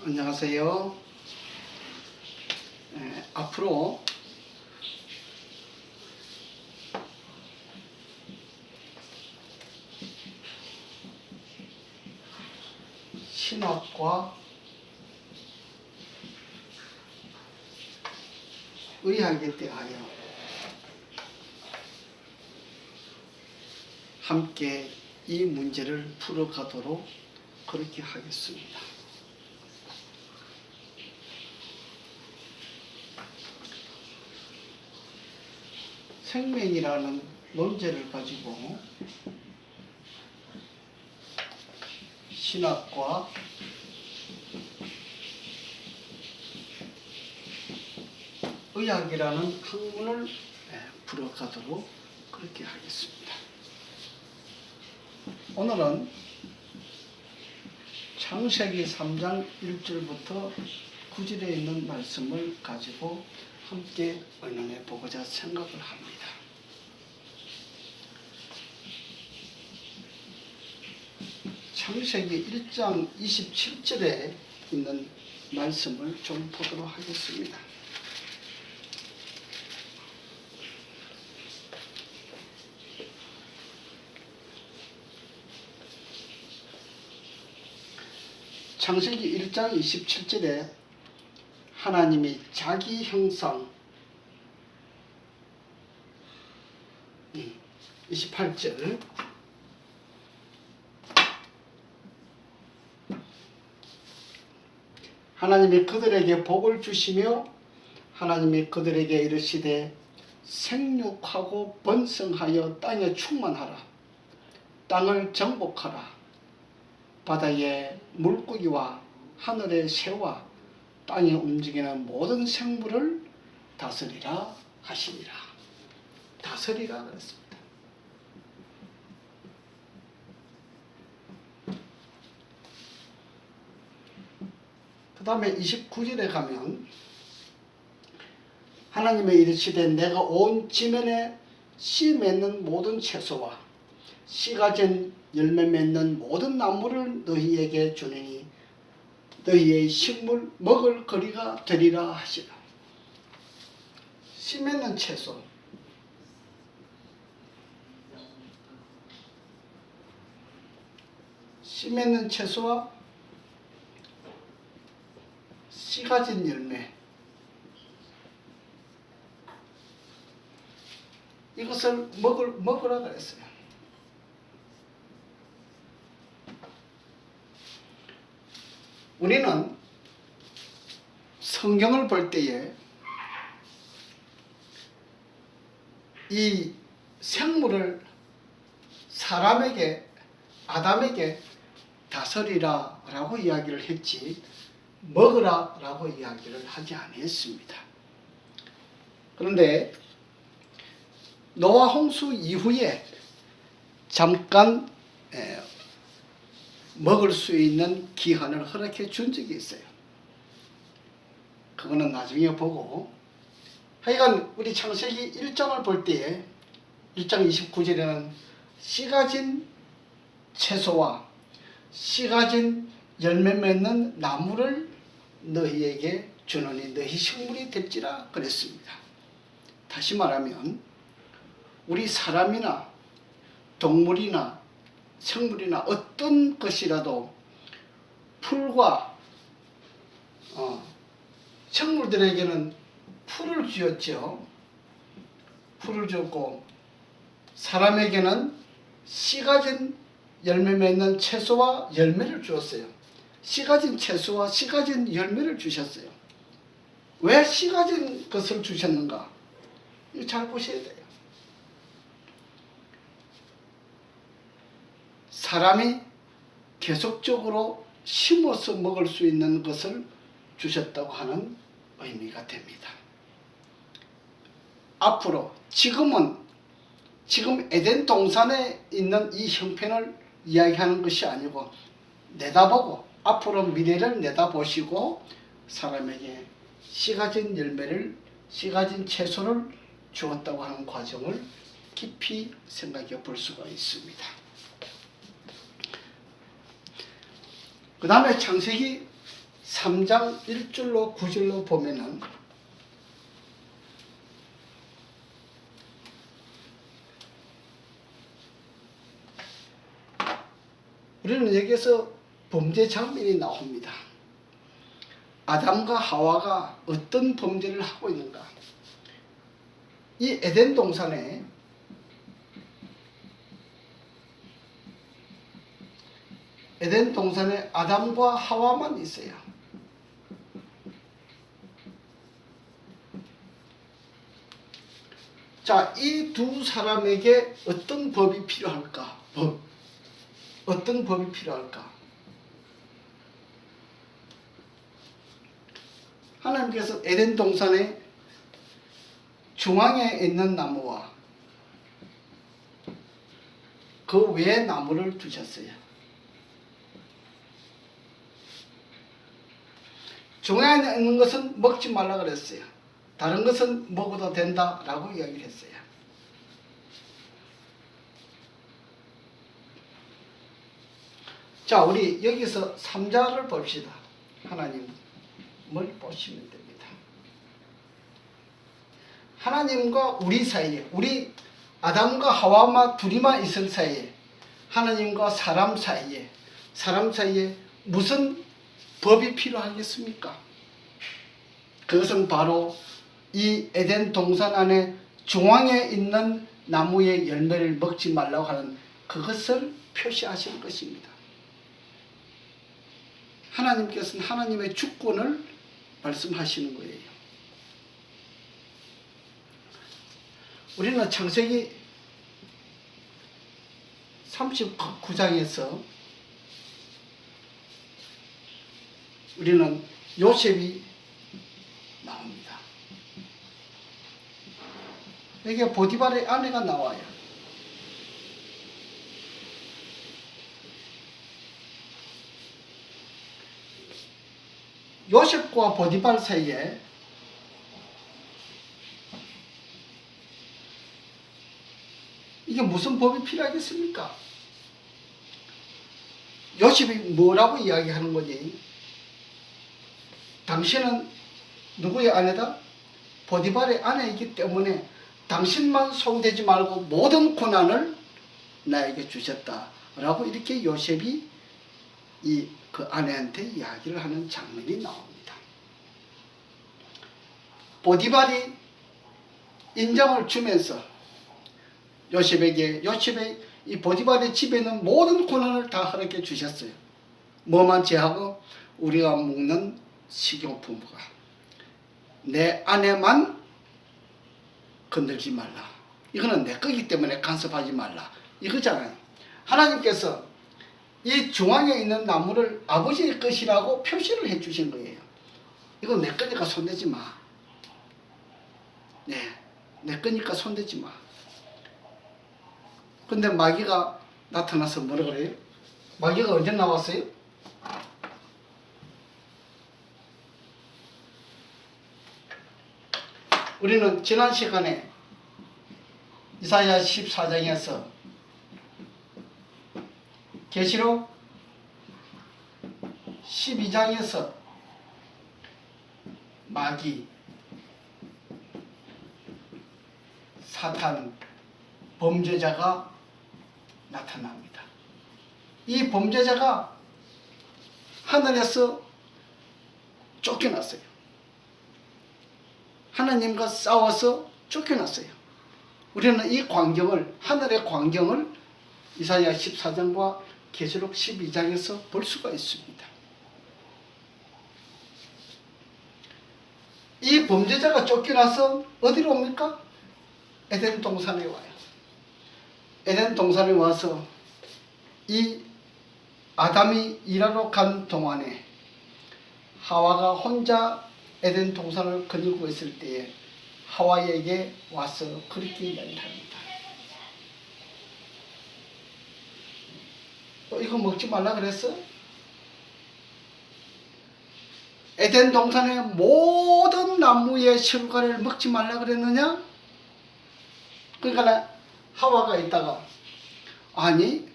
안녕하세요. 앞으로 신학과 의학에 대하여 함께 이 문제를 풀어가도록 그렇게 하겠습니다. 생명이라는 논제를 가지고 신학과 의학이라는 학문을 풀어가도록 그렇게 하겠습니다. 오늘은 창세기 3장 1절부터 9절에 있는 말씀을 가지고 함께 의논해 보고자 생각을 합니다. 창세기 1장 27절에 있는 말씀을 좀 보도록 하겠습니다. 창세기 1장 27절에 하나님이 자기 형상 28절 하나님이 그들에게 복을 주시며 하나님이 그들에게 이르시되 생육하고 번성하여 땅에 충만하라. 땅을 정복하라. 바다의 물고기와 하늘의 새와 땅에 움직이는 모든 생물을 다스리라 하시니라. 다스리라 그랬습니다. 그 다음에 29절에 가면 하나님의 이르시되 내가 온 지면에 씨 맺는 모든 채소와 씨가 진 열매 맺는 모든 나무를 너희에게 주니니 너희의 식물 먹을 거리가 되리라 하시라. 씨 맺는 채소 씨 맺는 채소와 씨 가진 열매 이것을 먹으라 그랬어요. 우리는 성경을 볼 때에 이 생물을 사람에게 아담에게 다스리라 라고 이야기를 했지 먹으라 라고 이야기를 하지 않았습니다. 그런데 노아 홍수 이후에 잠깐 먹을 수 있는 기한을 허락해 준 적이 있어요. 그거는 나중에 보고 하여간 우리 창세기 1장을 볼 때에 1장 29절에는 씨 가진 채소와 씨 가진 열매 맺는 나무를 너희에게 주노니 너희 식물이 될지라 그랬습니다. 다시 말하면 우리 사람이나 동물이나 생물이나 어떤 것이라도 풀과 생물들에게는 풀을 주었죠. 풀을 줬고 사람에게는 씨 가진 열매 맺는 채소와 열매를 주었어요. 씨 가진 채소와 씨 가진 열매를 주셨어요. 왜 씨 가진 것을 주셨는가? 이거 잘 보셔야 돼요. 사람이 계속적으로 심어서 먹을 수 있는 것을 주셨다고 하는 의미가 됩니다. 앞으로 지금 에덴 동산에 있는 이 형편을 이야기하는 것이 아니고 내다보고 앞으로 미래를 내다보시고 사람에게 씨 가진 열매를 씨 가진 채소를 주었다고 하는 과정을 깊이 생각해 볼 수가 있습니다. 그 다음에 창세기 3장 1절로 9절로 보면은 우리는 여기에서 범죄 장면이 나옵니다. 아담과 하와가 어떤 범죄를 하고 있는가? 이 에덴 동산에 아담과 하와만 있어요. 자, 이 두 사람에게 어떤 법이 필요할까? 어떤 법이 필요할까? 하나님께서 에덴 동산의 중앙에 있는 나무와 그 외의 나무를 두셨어요. 중앙에 있는 것은 먹지 말라 그랬어요. 다른 것은 먹어도 된다라고 이야기를 했어요. 자, 우리 여기서 3자를 봅시다. 하나님을 보시면 됩니다. 하나님과 우리 사이에, 우리 아담과 하와만 둘이만 있을 사이에, 하나님과 사람 사이에 무슨 법이 필요하겠습니까? 그것은 바로 이 에덴 동산 안에 중앙에 있는 나무의 열매를 먹지 말라고 하는 그것을 표시하시는 것입니다. 하나님께서는 하나님의 주권을 말씀하시는 거예요. 우리는 창세기 39장에서 우리는 요셉이 나옵니다. 여기 보디발의 아내가 나와요. 요셉과 보디발 사이에 이게 무슨 법이 필요하겠습니까? 요셉이 뭐라고 이야기하는 거니? 당신은 누구의 아내다? 보디발의 아내이기 때문에 당신만 손대지 말고 모든 고난을 나에게 주셨다라고 이렇게 요셉이 그 아내한테 이야기를 하는 장면이 나옵니다. 보디발이 인정을 주면서 요셉의 이 보디발의 집에 있는 모든 고난을 다 허락해 주셨어요. 뭐만 제하고 우리가 먹는 식용품과 내 아내만 건들지 말라. 이거는 내 거기 때문에 간섭하지 말라. 이거잖아요. 하나님께서 이 중앙에 있는 나무를 아버지의 것이라고 표시를 해 주신 거예요. 이건 내 거니까 손대지 마. 내 거니까 손대지 마. 근데 마귀가 나타나서 뭐라 그래요? 마귀가 언제 나왔어요? 우리는 지난 시간에 이사야 14장에서 계시록 12장에서 마귀, 사탄, 범죄자가 나타납니다. 이 범죄자가 하늘에서 쫓겨났어요. 하나님과 싸워서 쫓겨났어요. 우리는 이 광경을, 하늘의 광경을 이사야 14장과 계시록 12장에서 볼 수가 있습니다. 이 범죄자가 쫓겨나서 어디로 옵니까? 에덴 동산에 와요. 에덴 동산에 와서 이 아담이 일하러 간 동안에 하와가 혼자 에덴 동산을 거닐고 있을 때에 하와에게 와서 그렇게 이야기를 합니다. 이거 먹지 말라 그랬어? 에덴 동산의 모든 나무의 실과를 먹지 말라 그랬느냐? 그러니까 하와가 있다가 아니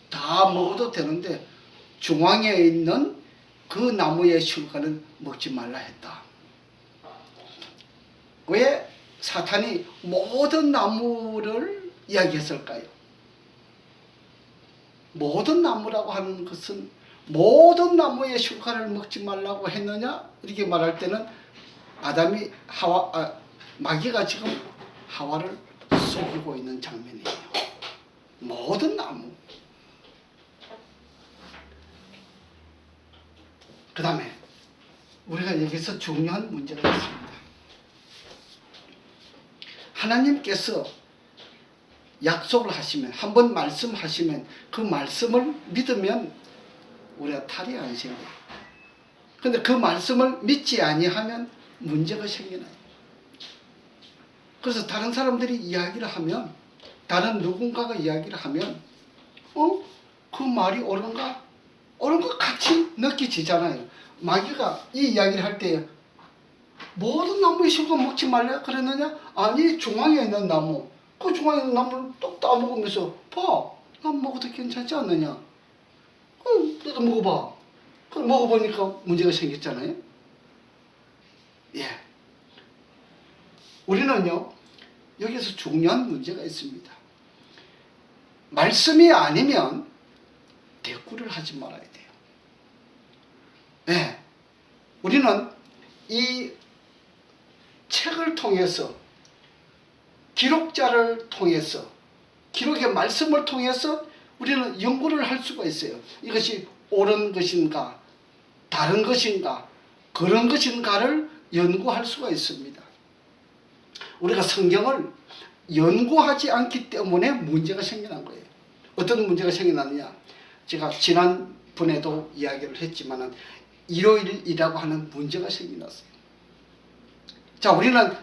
다 먹어도 되는데 중앙에 있는 그 나무의 실과는 먹지 말라 했다. 왜 사탄이 모든 나무를 이야기했을까요? 모든 나무라고 하는 것은 모든 나무의 실과를 먹지 말라고 했느냐? 이렇게 말할 때는 아담이 마귀가 지금 하와를 속이고 있는 장면이에요. 모든 나무. 그 다음에 우리가 여기서 중요한 문제가 있습니다. 하나님께서 약속을 하시면, 한번 말씀하시면 그 말씀을 믿으면 우리가 탈이 안 생겨요. 근데 그 말씀을 믿지 아니하면 문제가 생기나요. 그래서 다른 사람들이 이야기를 하면, 다른 누군가가 이야기를 하면 그 말이 옳은가? 옳은 것 같이 느껴지잖아요. 마귀가 이 이야기를 할 때 모든 나무의 실과 먹지 말라 그랬느냐? 아니, 중앙에 있는 나무, 그 중앙에 있는 나무를 똑 따먹으면서 봐, 난 먹어도 괜찮지 않느냐? 너도 먹어봐. 그럼 먹어보니까 문제가 생겼잖아요. 예. 우리는요, 여기서 중요한 문제가 있습니다. 말씀이 아니면 대꾸를 하지 말아야 돼요. 예. 우리는 이 책을 통해서, 기록자를 통해서, 기록의 말씀을 통해서 우리는 연구를 할 수가 있어요. 이것이 옳은 것인가, 다른 것인가, 그런 것인가를 연구할 수가 있습니다. 우리가 성경을 연구하지 않기 때문에 문제가 생겨난 거예요. 어떤 문제가 생겨났느냐? 제가 지난번에도 이야기를 했지만 일요일이라고 하는 문제가 생겨났어요. 자, 우리는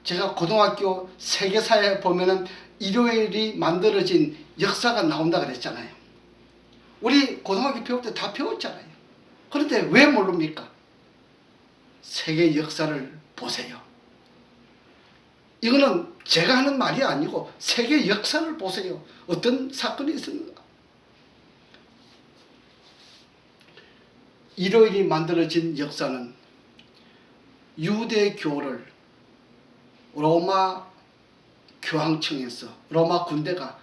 제가 고등학교 세계사에 보면은 일요일이 만들어진 역사가 나온다 그랬잖아요. 우리 고등학교 배울 때 다 배웠잖아요. 그런데 왜 모릅니까? 세계 역사를 보세요. 이거는 제가 하는 말이 아니고 세계 역사를 보세요. 어떤 사건이 있었는가? 일요일이 만들어진 역사는 유대교를 로마 교황청에서, 로마 군대가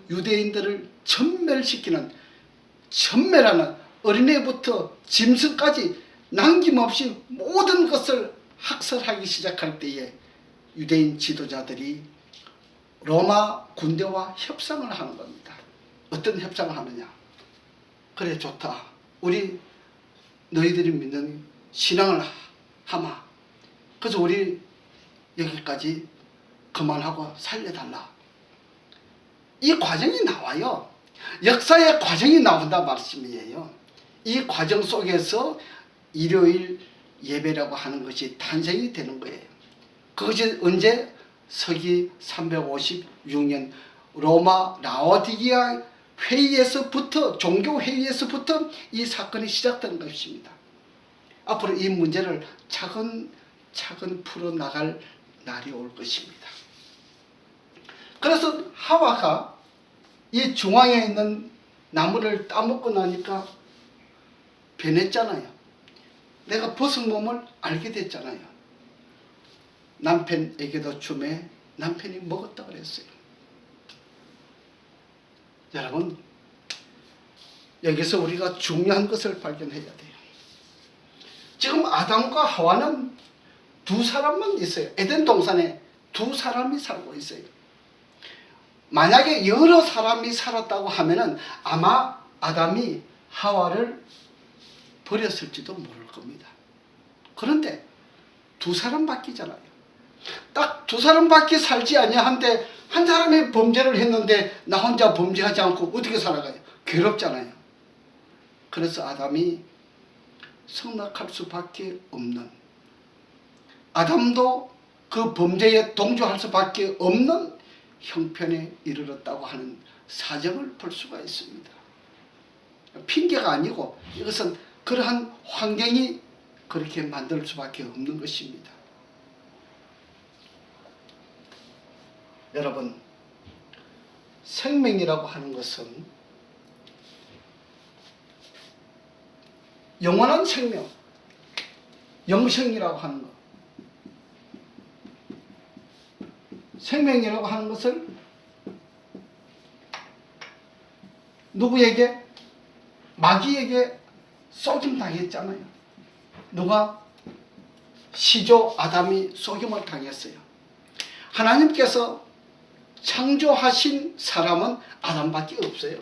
유대인들을 전멸시키는, 전멸하는, 어린애부터 짐승까지 남김없이 모든 것을 학살하기 시작할 때에 유대인 지도자들이 로마 군대와 협상을 하는 겁니다. 어떤 협상을 하느냐? 그래, 좋다. 우리 너희들이 믿는 신앙을 하마. 그래서 우리 여기까지 그만하고 살려달라. 이 과정이 나와요. 역사의 과정이 나온다 말씀이에요. 이 과정 속에서 일요일 예배라고 하는 것이 탄생이 되는 거예요. 그것이 언제? 서기 356년 로마 라오디게아 회의에서부터, 종교 회의에서부터 이 사건이 시작된 것입니다. 앞으로 이 문제를 차근차근 풀어나갈 날이 올 것입니다. 그래서 하와가 이 중앙에 있는 나무를 따먹고 나니까 변했잖아요. 내가 벗은 몸을 알게 됐잖아요. 남편에게도 주매 남편이 먹었다 그랬어요. 여러분, 여기서 우리가 중요한 것을 발견해야 돼요. 지금 아담과 하와는 두 사람만 있어요. 에덴 동산에 두 사람이 살고 있어요. 만약에 여러 사람이 살았다고 하면은 아마 아담이 하와를 버렸을지도 모를 겁니다. 그런데 두 사람밖이잖아요. 딱 두 사람밖에 살지 아니한데 한 사람이 범죄를 했는데 나 혼자 범죄하지 않고 어떻게 살아가요? 괴롭잖아요. 그래서 아담이 성락할 수밖에 없는, 아담도 그 범죄에 동조할 수밖에 없는 형편에 이르렀다고 하는 사정을 볼 수가 있습니다. 핑계가 아니고 이것은 그러한 환경이 그렇게 만들 수밖에 없는 것입니다. 여러분, 생명이라고 하는 것은 영원한 생명, 영생이라고 하는 것, 생명이라고 하는 것을 누구에게? 마귀에게 속임당했잖아요. 누가? 시조 아담이 속임을 당했어요. 하나님께서 창조하신 사람은 아담밖에 없어요.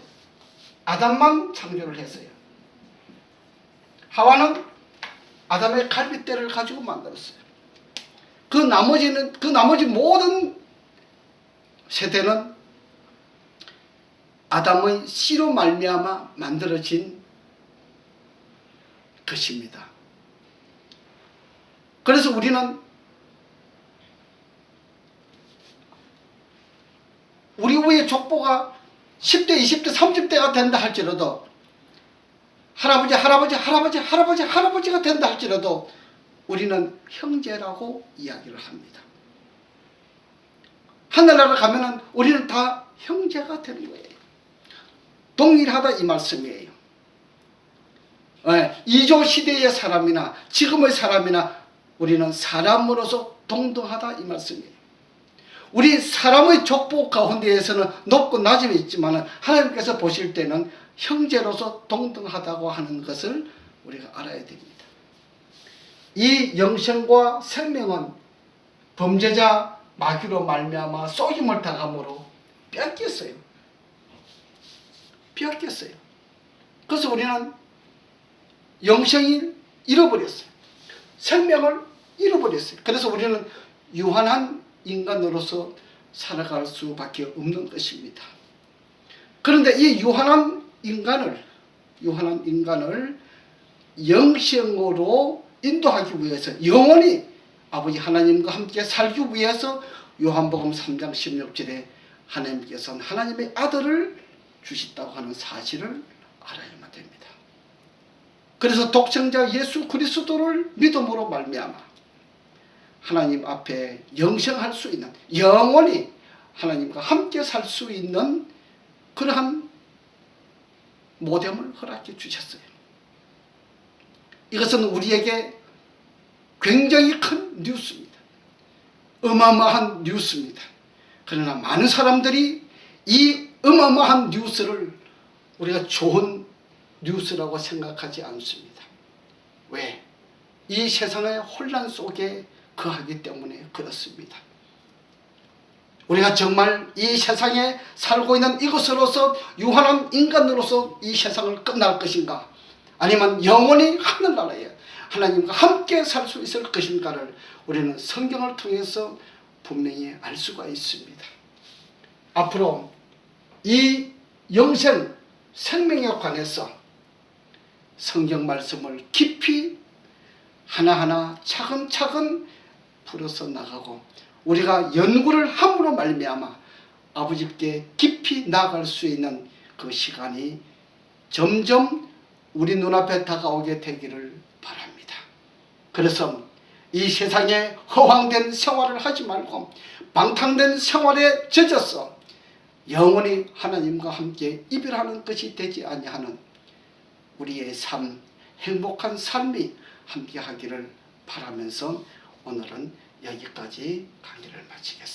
아담만 창조를 했어요. 하와는 아담의 갈빗대를 가지고 만들었어요. 그 나머지 모든 세대는 아담의 씨로 말미암아 만들어진 것입니다. 그래서 우리는 우리 후의 족보가 10대, 20대, 30대가 된다 할지라도 할아버지가 된다 할지라도 우리는 형제라고 이야기를 합니다. 하늘나라 가면은 우리는 다 형제가 되는 거예요. 동일하다 이 말씀이에요. 이조 시대의 사람이나 지금의 사람이나 우리는 사람으로서 동등하다 이 말씀이에요. 우리 사람의 족보 가운데에서는 높고 낮음이 있지만 하나님께서 보실 때는 형제로서 동등하다고 하는 것을 우리가 알아야 됩니다. 이 영생과 생명은 범죄자 마귀로 말미암아 속임을 당함으로 뺏겼어요. 그래서 우리는 영생을 잃어버렸어요. 생명을 잃어버렸어요. 그래서 우리는 유한한 인간으로서 살아갈 수밖에 없는 것입니다. 그런데 이 유한한 인간을 영생으로 인도하기 위해서 영원히 아버지 하나님과 함께 살기 위해서 요한복음 3장 16절에 하나님께서는 하나님의 아들을 주셨다고 하는 사실을 알아야만 됩니다. 그래서 독생자 예수 그리스도를 믿음으로 말미암아 하나님 앞에 영생할 수 있는, 영원히 하나님과 함께 살 수 있는 그러한 모dem을 허락해 주셨어요. 이것은 우리에게 굉장히 큰 뉴스입니다. 어마어마한 뉴스입니다. 그러나 많은 사람들이 이 어마어마한 뉴스를 우리가 좋은 뉴스라고 생각하지 않습니다. 왜? 이 세상의 혼란 속에 거하기 때문에 그렇습니다. 우리가 정말 이 세상에 살고 있는 이것으로서 유한한 인간으로서 이 세상을 끝날 것인가, 아니면 영원히 하늘나라에 하나님과 함께 살 수 있을 것인가를 우리는 성경을 통해서 분명히 알 수가 있습니다. 앞으로 이 영생, 생명에 관해서 성경 말씀을 깊이 하나하나 차근차근 풀어서 나가고 우리가 연구를 함으로 말미암아 아버지께 깊이 나아갈 수 있는 그 시간이 점점 우리 눈앞에 다가오게 되기를 바랍니다. 그래서 이 세상에 허황된 생활을 하지 말고 방탕된 생활에 젖어서 영원히 하나님과 함께 이별하는 것이 되지 아니하는 우리의 삶, 행복한 삶이 함께 하기를 바라면서 오늘은 여기까지 강의를 마치겠습니다.